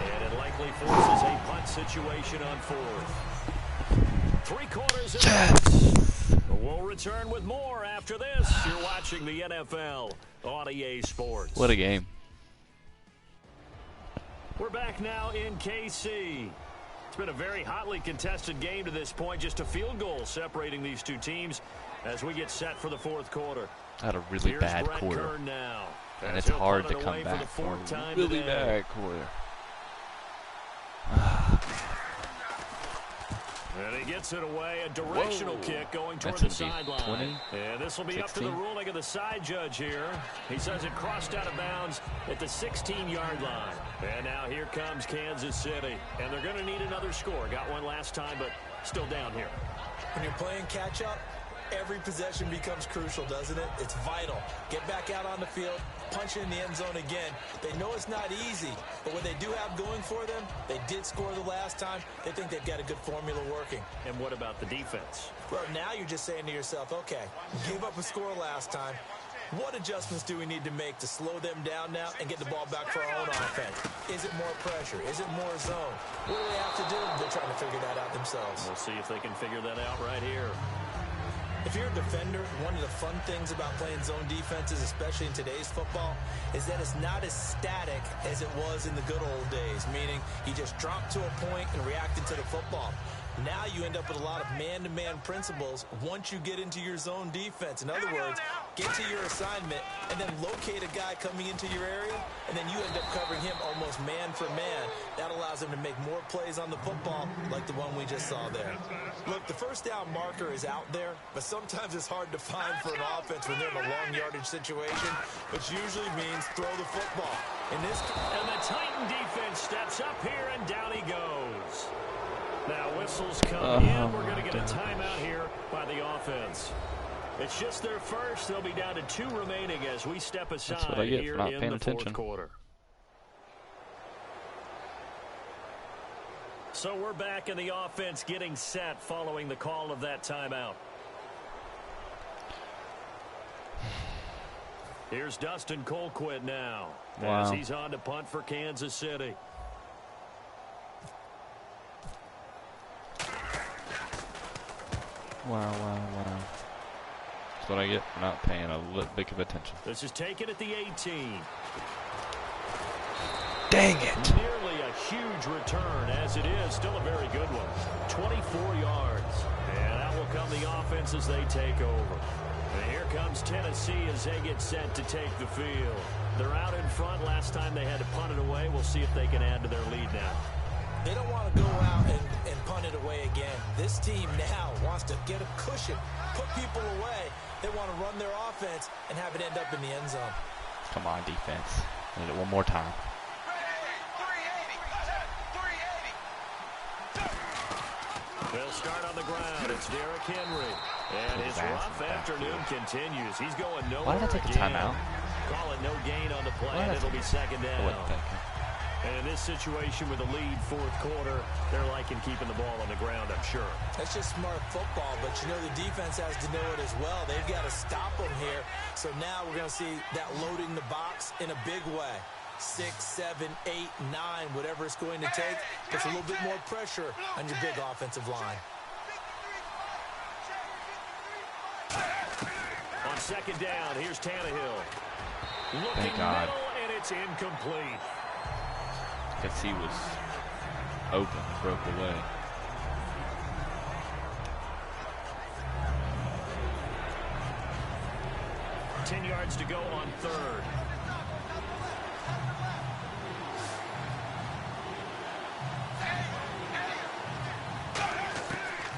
And it likely forces a punt situation on fourth. 3/4 Yes. We'll return with more after this. You're watching the NFL on EA Sports. What a game. We're back now in KC. It's been a very hotly contested game to this point. Just a field goal separating these two teams as we get set for the fourth quarter. Had a really bad quarter. Now, and it's hard to come back from a really bad quarter. And he gets it away, a directional kick going toward the sideline. And this will be 16? Up to the ruling of the side judge here. He says it crossed out of bounds at the 16-yard line. And now here comes Kansas City. And they're going to need another score. Got one last time, but still down here. When you're playing catch-up, every possession becomes crucial, doesn't it? It's vital. Get back out on the field, punch in the end zone again. They know it's not easy, but what they do have going for them, they did score the last time. They think they've got a good formula working. And what about the defense? Well, now you're just saying to yourself, okay, gave up a score last time. What adjustments do we need to make to slow them down now and get the ball back for our own offense? Is it more pressure? Is it more zone? What do they have to do? They're trying to figure that out themselves. We'll see if they can figure that out right here. If you're a defender, one of the fun things about playing zone defenses, especially in today's football, is that it's not as static as it was in the good old days, meaning you just dropped to a point and reacted to the football. Now you end up with a lot of man-to-man principles once you get into your zone defense. In other words, get to your assignment and then locate a guy coming into your area, and then you end up covering him almost man for man. That allows him to make more plays on the football like the one we just saw there. Look, the first down marker is out there, but sometimes it's hard to find for an offense when they're in a long yardage situation, which usually means throw the football. And the Titan defense steps up here, and down he goes. Now whistles come in. We're going to get a timeout here by the offense. It's just their first. They'll be down to 2 remaining as we step aside here in the fourth quarter. So we're back in the offense getting set following the call of that timeout. Here's Dustin Colquitt now as he's on to punt for Kansas City. Wow. That's what I get for not paying a little bit of attention. This is taken at the 18. Dang it. Nearly a huge return, as it is. Still a very good one. 24 yards. And that will come the offense as they take over. And here comes Tennessee as they get set to take the field. They're out in front. Last time they had to punt it away. We'll see if they can add to their lead now. They don't want to go out and punt it away again. This team now wants to get a cushion, put people away. They want to run their offense and have it end up in the end zone. Come on, defense. I need it one more time. They'll start on the ground. It's Derrick Henry. And his rough afternoon continues. He's going nowhere. Why did I take a timeout? Call it no gain on the play, and it'll be second down. And in this situation with a lead fourth quarter, they're liking keeping the ball on the ground, I'm sure. That's just smart football, but you know the defense has to know it as well. They've got to stop them here. So now we're going to see that loading the box in a big way. 6, 7, 8, 9, whatever it's going to take, puts a little bit more pressure on your big offensive line. On second down, here's Tannehill. Looking middle, and it's incomplete. Because he was open, broke away. 10 yards to go on third.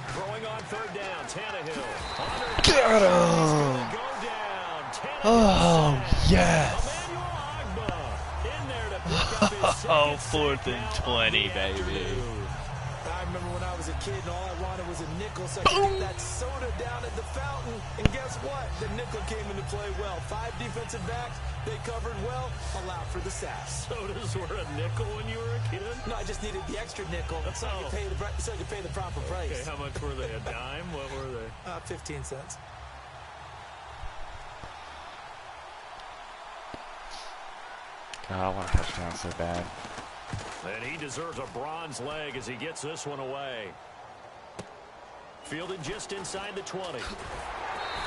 Throwing on third down, Tannehill. Get him! Oh, yes! Oh, 4th and 20, baby. I remember when I was a kid and all I wanted was a nickel so I could get that soda down at the fountain. And guess what? The nickel came into play well. 5 defensive backs, they covered well, allowed for the sacks. Sodas were a nickel when you were a kid? No, I just needed the extra nickel so I could pay the proper price. Okay, how much were they? A dime? What were they? 15 cents. God, I want a touchdown so bad. And he deserves a bronze leg as he gets this one away. Fielded just inside the 20.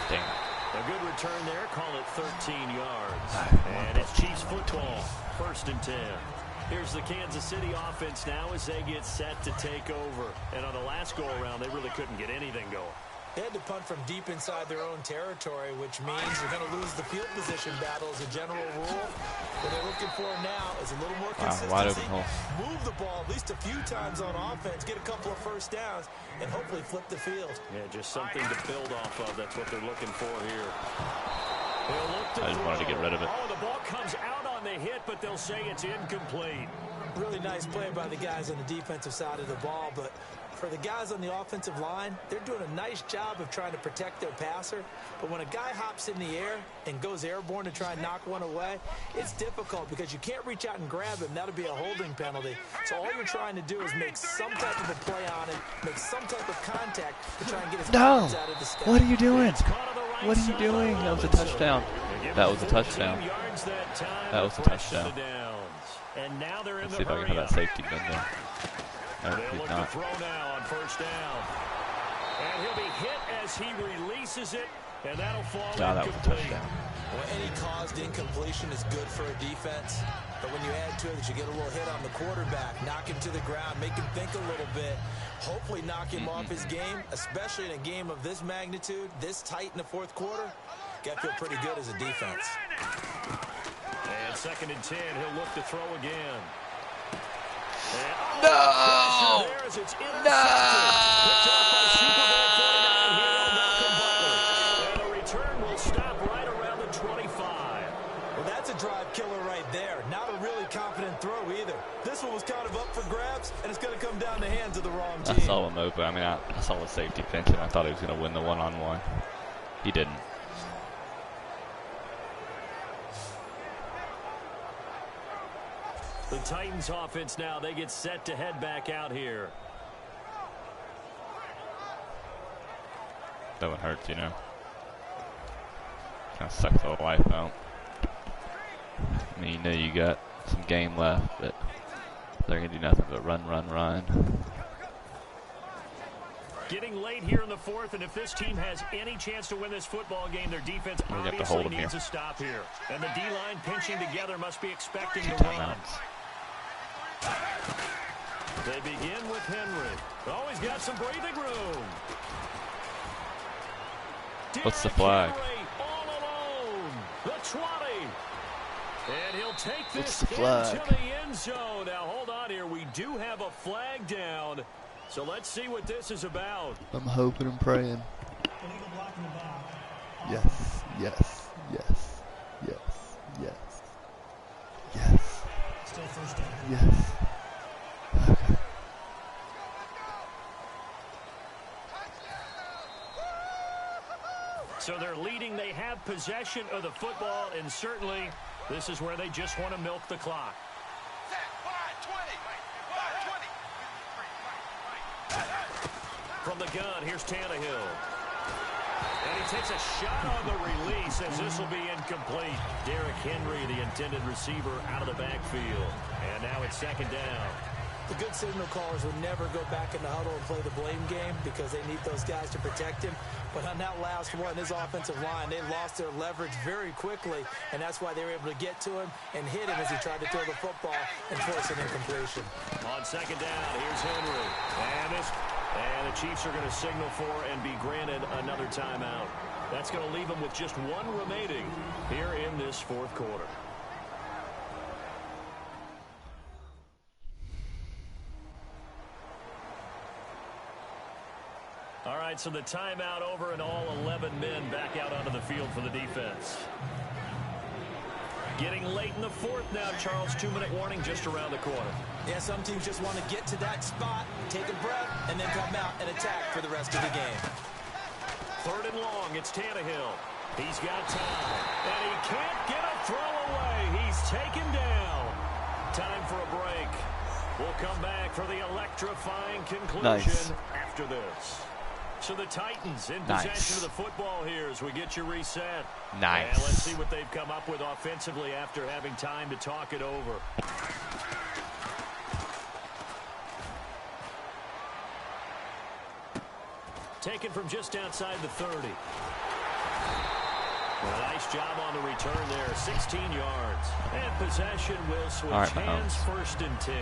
Damn. A good return there. Call it 13 yards. And it's Chiefs football. 1st and 10. Here's the Kansas City offense now as they get set to take over. And on the last go-around, they really couldn't get anything going. They had to punt from deep inside their own territory, which means you're going to lose the field position battle as a general rule. What they're looking for now is a little more consistency. Wide open hole. Move the ball at least a few times on offense, get a couple of first downs, and hopefully flip the field. Yeah, just something to build off of. That's what they're looking for here. I just wanted to get rid of it. Oh, the ball comes out on the hit, but they'll say it's incomplete. Really nice play by the guys on the defensive side of the ball, but for the guys on the offensive line, they're doing a nice job of trying to protect their passer. But when a guy hops in the air and goes airborne to try and knock one away, it's difficult because you can't reach out and grab him. That'll be a holding penalty. So all you're trying to do is make some type of a play on him, make some type of contact to try and get his hands out of the sky. What are you doing? What are you doing? That was a touchdown. That was a touchdown. That was a touchdown. And now they're in Let's the see if I can have that safety bend there. No, They'll he's look not. to throw now on 1st down. And he'll be hit as he releases it, and that'll fall That was a incomplete. touchdown. Well, any caused incompletion is good for a defense. But when you add to it that you get a little hit on the quarterback, knock him to the ground, make him think a little bit, hopefully knock him off his game, especially in a game of this magnitude, this tight in the 4th quarter, got to feel pretty good as a defense. And 2nd and 10, he'll look to throw again. No! No! And the return will stop right around the 25. Well, that's a drive killer right there. Not a really confident throw either. This one was kind of up for grabs, and it's going to come down the hands of the wrong team. I saw him open. I mean, I saw the safety pinch, and I thought he was going to win the one-on-one. He didn't. The Titans offense now, they get set to head back out here. That one hurts, you know. Kind of sucks the life out. I mean, you know you got some game left, but they're going to do nothing but run, run, run. Getting late here in the 4th, and if this team has any chance to win this football game, their defense obviously needs a stop here. And the D-line pinching together must be expecting to run. They begin with Henry. Oh, he's got some breathing room. What's the flag? Henry all alone. The 20. And he'll take this into the end zone. Now, hold on here. We do have a flag down. So let's see what this is about. I'm hoping and praying. Illegal block in the box. Yes, yes, yes, yes, yes, yes. Still 1st down. Yes. Okay. So they're leading. They have possession of the football, and certainly this is where they just want to milk the clock. From the gun, here's Tannehill. And he takes a shot on the release as this will be incomplete. Derrick Henry, the intended receiver, out of the backfield. And now it's 2nd down. The good signal callers would never go back in the huddle and play the blame game because they need those guys to protect him. But on that last one, his offensive line, they lost their leverage very quickly, and that's why they were able to get to him and hit him as he tried to throw the football and force an incompletion. On 2nd down, here's Henry. And the Chiefs are going to signal for and be granted another timeout. That's going to leave them with just one remaining here in this fourth quarter. All right, so the timeout over and all 11 men back out onto the field for the defense. Getting late in the fourth now, Charles. 2-minute warning just around the corner. Yeah, some teams just want to get to that spot, take a breath, and then come out and attack for the rest of the game. Third and long, it's Tannehill. He's got time, and he can't get a throw away. He's taken down. Time for a break. We'll come back for the electrifying conclusion after this. So the Titans in possession of the football here as we get you reset. Nice. And let's see what they've come up with offensively after having time to talk it over. Taken from just outside the 30. Well, nice job on the return there. 16 yards. And possession will switch hands. First and 10.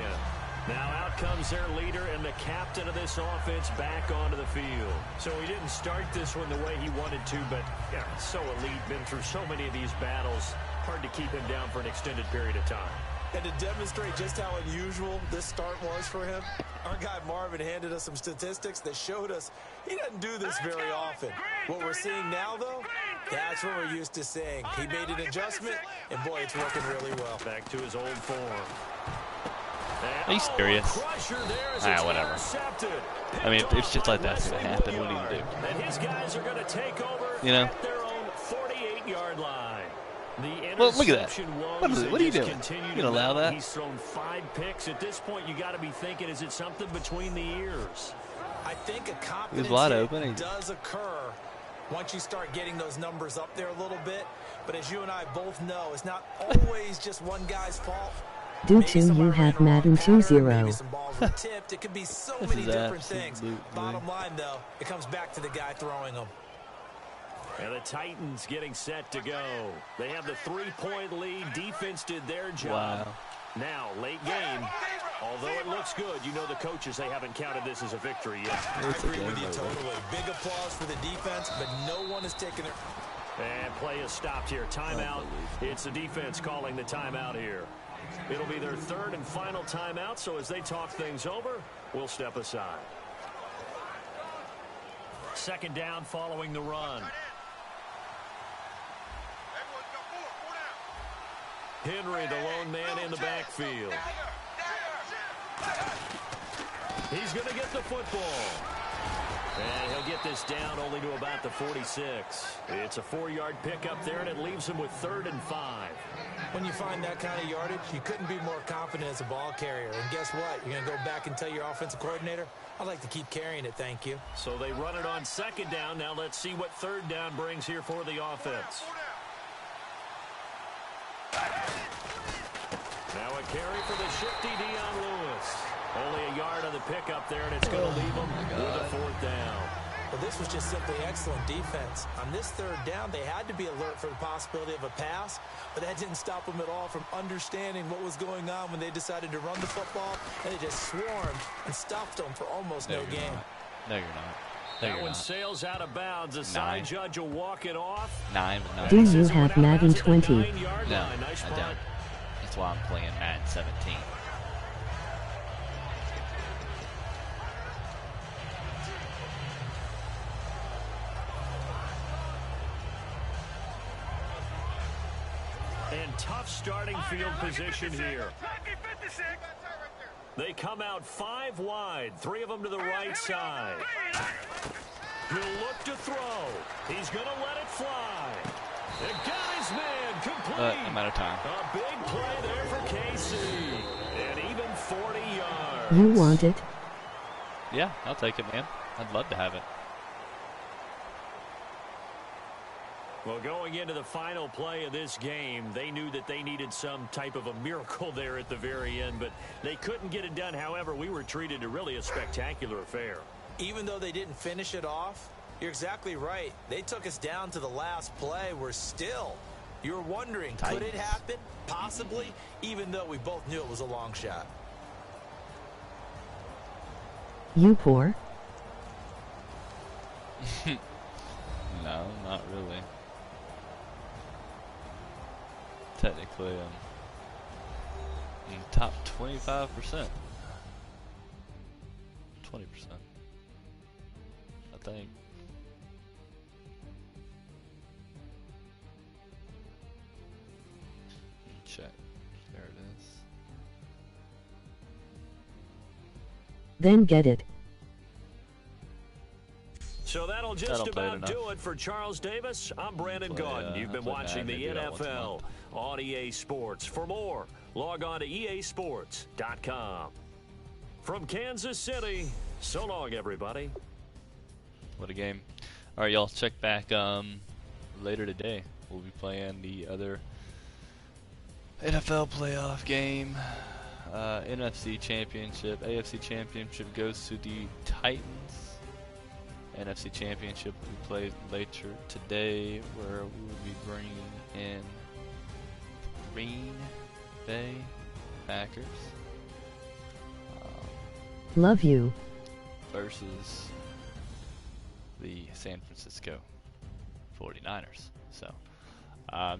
Now out comes their leader and the captain of this offense back onto the field. So he didn't start this one the way he wanted to, but yeah, so elite, been through so many of these battles. Hard to keep him down for an extended period of time. And to demonstrate just how unusual this start was for him, our guy Marvin handed us some statistics that showed us he doesn't do this very often. What we're seeing now, though, that's what we're used to seeing. He made an adjustment, and boy, it's working really well. Back to his old form. Are you serious? Whatever. I mean, if it's just like that's going to happen, what do you do? And his guys are going to take over at their own 48-yard line. Well, look at that. What are you doing? You can allow that? He's thrown 5 picks. At this point, you got to be thinking, is it something between the ears? I think a confidence does occur once you start getting those numbers up there a little bit. But as you and I both know, it's not always just one guy's fault. Due to you have Madden 2-0. Maybe some balls were tipped. It could be so many different things. Bottom line, though, it comes back to the guy throwing them. And the Titans getting set to go. They have the 3-point lead. Defense did their job. Wow. Now, late game. Although it looks good, you know the coaches, they haven't counted this as a victory yet. I agree with you totally. Big applause for the defense, but no one is taking it. And play is stopped here. Timeout. It's the defense calling the timeout here. It'll be their third and final timeout, so as they talk things over, we'll step aside. Second down following the run. Henry, the lone man in the backfield. He's going to get the football. And he'll get this down only to about the 46. It's a 4-yard pickup there, and it leaves him with 3rd and 5. When you find that kind of yardage, you couldn't be more confident as a ball carrier. And guess what? You're going to go back and tell your offensive coordinator, I'd like to keep carrying it, thank you. So they run it on 2nd down. Now let's see what 3rd down brings here for the offense. Now a carry for the shifty Dion Lewis. Only a yard on the pickup there, and it's going to leave them with a 4th down. Well, this was just simply excellent defense. On this 3rd down, they had to be alert for the possibility of a pass, but that didn't stop them at all from understanding what was going on when they decided to run the football, and they just swarmed and stopped them for almost no gain. No, you're not. That one sails out of bounds. A side judge will walk it off. 9. Do you have Madden 20? No, I don't. That's why I'm playing Madden 17. And tough starting field position here. They come out 5 wide, 3 of them to the right side. He'll look to throw. He's going to let it fly. And got his man complete. I'm out of time. A big play there for KC. And even 40 yards. You want it? Yeah, I'll take it, man. I'd love to have it. Well, going into the final play of this game, they knew that they needed some type of a miracle there at the very end, but they couldn't get it done. However, we were treated to really a spectacular affair. Even though they didn't finish it off, you're exactly right. They took us down to the last play. We're still, you were wondering, could it happen? Possibly, even though we both knew it was a long shot. You poor. No. No, not really. Technically, top 25%. 20%. I think. Check. There it is. Then get it. So that'll just about do it for Charles Davis. I'm Brandon Gaudin. You've been watching the NFL on EA Sports. For more, log on to easports.com. From Kansas City, so long, everybody. What a game. All right, y'all, check back later today. We'll be playing the other NFL playoff game. NFC Championship. AFC Championship goes to the Titans. NFC Championship we play later today, where we will be bringing in Green Bay Packers. Love you. Versus the San Francisco 49ers. So,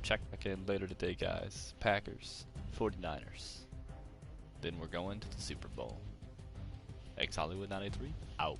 check back in later today, guys. Packers, 49ers. Then we're going to the Super Bowl. X Hollywood 93, out.